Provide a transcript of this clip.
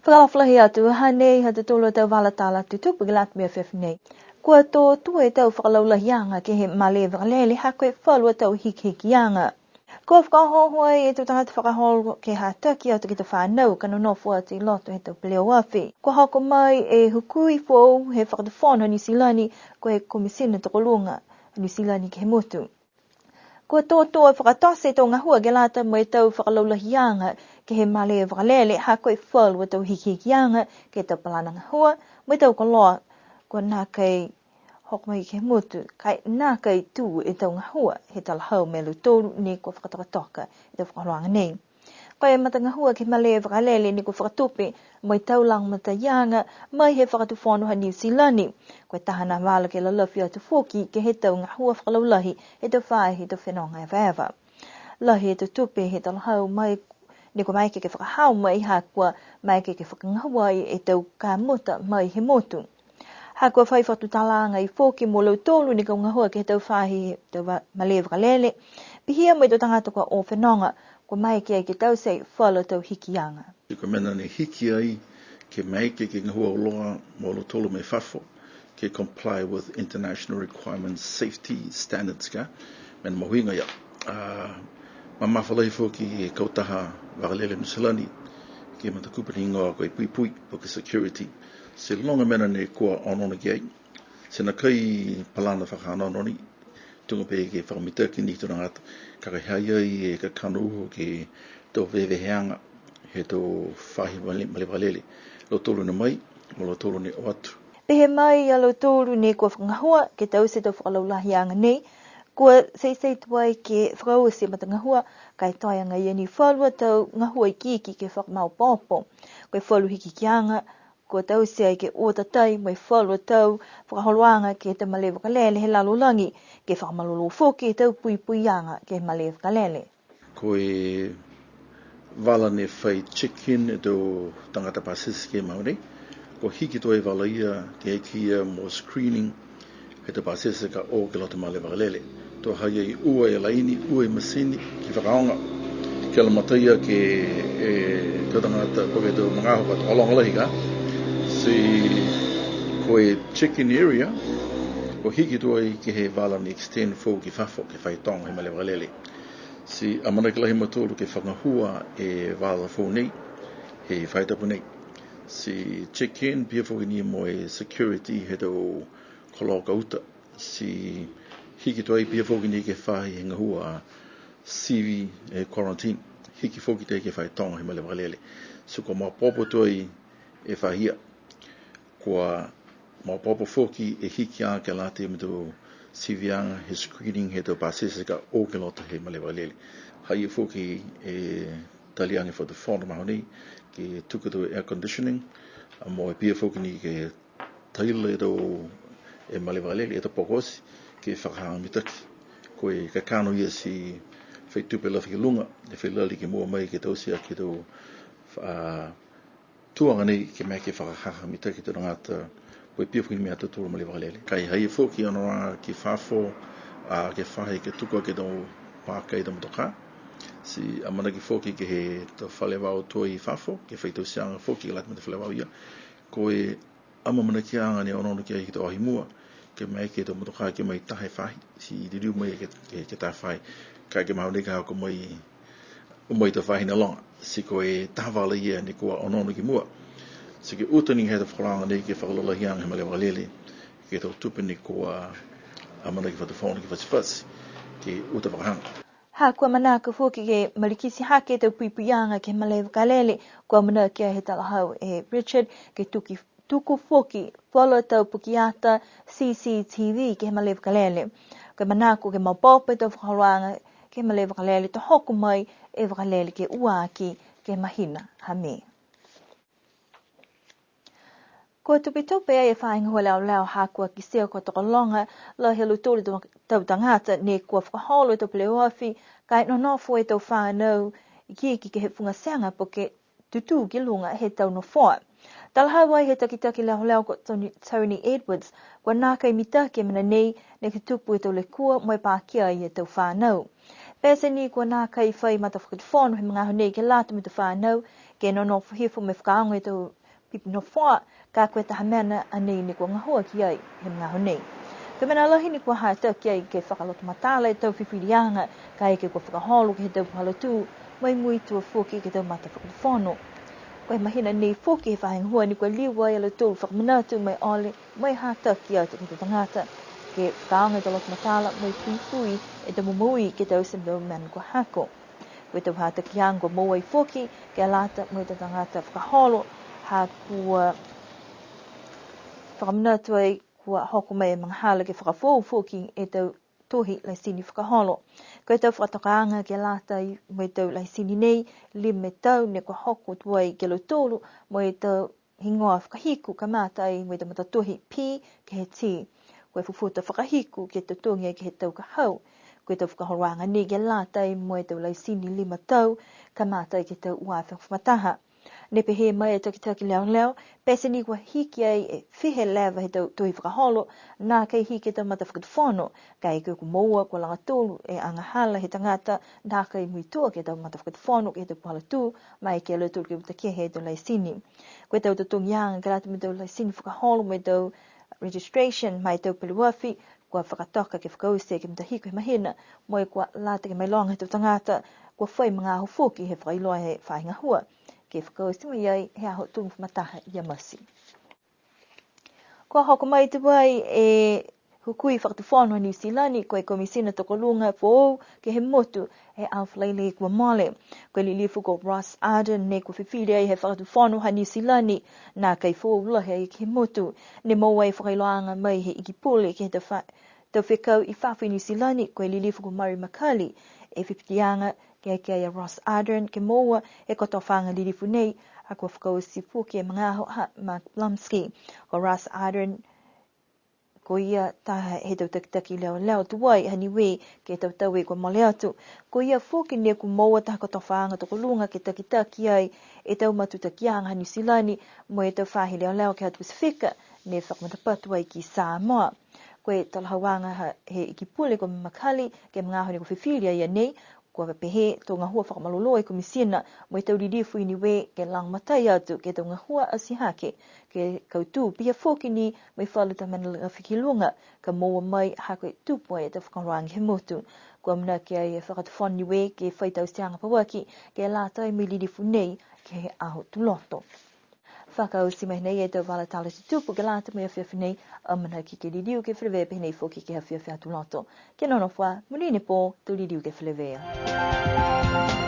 Whakalawhalahi atu hanei hatu tolo tau walatala tutupu gilat mea whewhinei. Kua tō tue tau whakalaulahianga ke he male whakalele ha koe whalua tau hikihikianga. Kua whakahohoi e tō tangata whakaholo ke ha taki atu ki te whanau kano nofu atu I loto he tau peleo wafi. Kua hoko mai e hukui fōu he whakatawhona New Zealandi ko he komisina toko lunga New Zealandi ke he mutu. Kua tō whakatose tō ngahua ke lata mo e tau whakalaulahianga ke he male whakalele ha koe whalua tau hikihikianga ke tau palana ngahua mo e tau koloa kua nā kei hoko mai ke mutu kai nā kei tū e tau ngahua he talahau me lutoru ni kua whakatokatoka e tau whakaroanga nei. Koe e mata ngahua ke male whakalele ni kua whakatupe mo e tau lang mata ianga mai he whakatuwhono ha New Zealandi. Koe tahana wala ke lalafi atu whoki ke he tau ngahua whakalaulahi he tau whae he tau whenonga e whaewa. Lahi e tau tupe he talahau mai ni kua maike ke whakahau mai ha kua maike ke whakangahua e tau ka muta mai he motu. Ha kua whai whatutalanga I whoki mo lau tolu ni kua ngahua ke he tau whahe tau male whakalele. Pihia mo I tau tangata kua o whenonga kua maike ai ke tau sei whala tau hikianga. Ko mena ne hiki ai ke maike ke ngahua o loa mo lau tolu me whafo ke comply with international requirements safety standards ka. Mena mahuinga ia. Mamawhalai whoki e kautaha wakalele Nusilani ke matakupani ingoa koe pui pui o ke security. Se longa mena ne kua onona ki ai. Se na kai palana whakaanononi tunga pe ke whakamitaki ni tō ngata kakahai ai e ka kano uho ke tō weweheanga he tō whahi male walele. Lo tōru na mai, mo lo tōru ne o atu. Pehe mai a lo tōru ne kua whakangahua ke tau se tau whakalaulahianga nei. Kua sei tuai ke whakauase mata ngahua kai toianga ia ni whalua tau ngahua I kiki ke whakamau pōpō. Koe whalu hiki kianga, kua tau se ai ke otatai mai whalua tau whakaholoanga ke te male wakalele he lalolangi ke whakamalolo whoki tau pui puianga ke male wakalele. Koe wala ne whai check-in e tō tangata pasisi ke maunei. Ko hiki toi wala ia ke eki ia mo screening he te pasisi ka o ke loto male wakalele. Tō hai ai ua e laini, ua e masini ki whakaonga. Ke ala mataia ke tō tangata koe tō mangaho ka tō alongalahi ka. Si koe check-in area, ko hiki toi ke he wala ni extend fō ki whafo ke whaitonga he male wakalele. Si amana ke lahi matoro ke whangahua e wala fō nei, he whaitapu nei. Si check-in pia fōki ni mo e security he tō koloka uta. Si hiki toi pia fōki ni ke whahi he ngahua CV e quarantine. Hiki fōki te ke whaitonga he male wakalele. So ko mapopo toi e whahia. Kua mapopo fōki e hiki a ke late me tō sivianga he screening he tō pasesika o ke lota he male wakalele. Hai e fōki e taliangi for the whona mahoni ke tuku tō air conditioning. Mo e pia fōki ni ke taila e tō e male wakalele e tō pokosi ke whakahanga mitaki. Koe ka kano ia si whaitupe lafi ke lunga e whailali ke mua mai ke tausia ke tō tuanga nei ke mea ke whakahanga mitaki tō ngata koe pia fōki ni mea tō tōru male wakalele. Kai hai e fōki anora ki whafo ke whahe ke tuku ke tō pākai tō motoka. Si amana ki fōki ke he tō whalewao tō I whafo ke whaitausianga fōki ke lati me te whalewao ia. Koe amamana ki anga ne onono ki ai ki tō ahimua ke mai ke tō motoka ke mai tahe whahi. Si diriu mai ke tahe whahi. Kai ke maho neka hako mai tō whahi na longa. Si koe tahawala ia ne kua onono ki mua. Si ke utani he tō whakalanga nei ke whakalolahianga he male wakalele ke tō tupini kua amana ki whatawhona ki whatipasi ke uta whakahanga. Ha kua manaka whoki ke marikisi hake tau puipuianga ke male wakalele kua mana kia he talahau e Richard ke tuku whoki whala tau pukiata CCTV ke male wakalele. Kua manako ke maupope tau whakaroanga ke male wakalele to hoko mai e wakalele ke uaki ke mahina hame. Kua tupe ai e whainga leo ha kua kisea kua tokolonga la he luturi tau tangata ne kua whakaholo tau pleoafi kai no nofo e tau whanau I kiki ke he whungasenga po ke tutu ki lunga he tau no whoa. Talahau ai he takitaki leo ko Tony Edwards kua nākai mitaki mena nei ne ke tupu e tau le kua mo e pākia I e tau whanau. Pese ni ko na kai fai mata whakatwhono he mga hone ke lata me te whanau, ke no hifu me whakaonga tau pipi no wha, ka koe taha mena anei ni ko ngahua ki ai he mga hone. Ka mena lahi ni ko haa tau ki ai ke whakaloto matala e tau whiwhirianga, ka e ke ko whakaholo ke he tau halatu, mai mui tua fuki ke tau mata whakatwhono. Koe mahina nei fuki he whahingahua ni ko liwa e la tū whakamanatu mai ole, mai haa tau ki ai te tangata, ke whakaonga te loto matala, mai pui e te mumui ke tau simdo mena ko hako. Koe tau haa taki ango mowai fuki, ke lata mai te tangata whakaholo, haa kua whakamanatu ai kua hoko mai e mga hala ke whakafou fuki e tau tohi lai sini whakaholo. Koe tau whakatokaanga ke lata i mai tau lai sini nei, lime tau ne kua hoko tuai ke lo tōru, mai tau hingoa whakahiku ka mata ai mai tau matatohi pi ke he ti. Koe fufuta whakahiku ke tau tongi ke he tau ka hau. Koe tau whakahoroanga ni ke lata i mai tau lai sini lima tau, ka mata ai ke tau ua whakmataha. Ne pehe mai e taki leo, pese ni kua hiki ai e whihe lewa he tau tohi whakaholo, nā kei hiki tau mata whakatwhono, kai koe ku moua kua langa tōru e angahala he tangata, nā kei muitua ke tau mata whakatwhono ke he tau puhala tū, mai ke le tūru ke utakia he tau lai sini. Koe tau tatungi anga ke rata me tau lai sini whakaholo, mai tau registration, mai tau peluafi, kua whakatoka ke whakause ke mtahiko he mahina, moi kua lata ke mai longa he tau tangata, kua whai mga hofuki he whailoa he whaingahua. Ke whakausi mai ai he aho tūmu whamataha i a masi. Kua hoko mai te wai e hukui whakatawhanu a New Zealand, koe komisina toko lunga po ke he motu he awhalaile kua mole. Koe li lifu ko Ross Arden ne kua whiwhiri ai he whakatawhanu a New Zealand nā kei fōulahe ai ke he motu. Ne maua e whakailoanga mai he ikipule ke he tau whekau i whawhi New Zealand, koe li lifu ko Murray Makali e whipitianga ke a Ross Arden ke moa e koto whanga lirifu nei a kua whakausi puke mga aho Mark Blumsky. Ko Ross Arden ko ia taha he tau takitaki leo tuwai hani we ke tau tau e kua mole atu. Ko ia fuki ne ku moa taha koto whanga toko lunga ke takitaki ai e tau matutakianga New Zealand mo e tau whahi leo ke hatu Pasifika ne whakamatapatu ai ki Samoa. Koe talahawanga he ikipule ko Makali ke mga aho ne ko whiwhiria ia nei, kua pehe tō ngahua whakamalolo e komisina mo e tau ririfu ini we ke lang matai atu ke tau ngahua asihake ke kautū pia fōki ni mai whaluta manala whikilunga ka moa mai hako e tūpua e tau whakaroangi he motu. Kua mna ke ai e whakatawhoni we ke whaitau sianga pawaki ke lātai mai ririfu nei ke he aho tuloto. Whakausi mai nei e tau wala tala te tupu ke lāta mai a whiawhi nei a mana ki ke ririu ke whilewe nei fōki ke ha whiawhi atu loto. Ke nono wha, munine pō, tu ririu ke whilewea.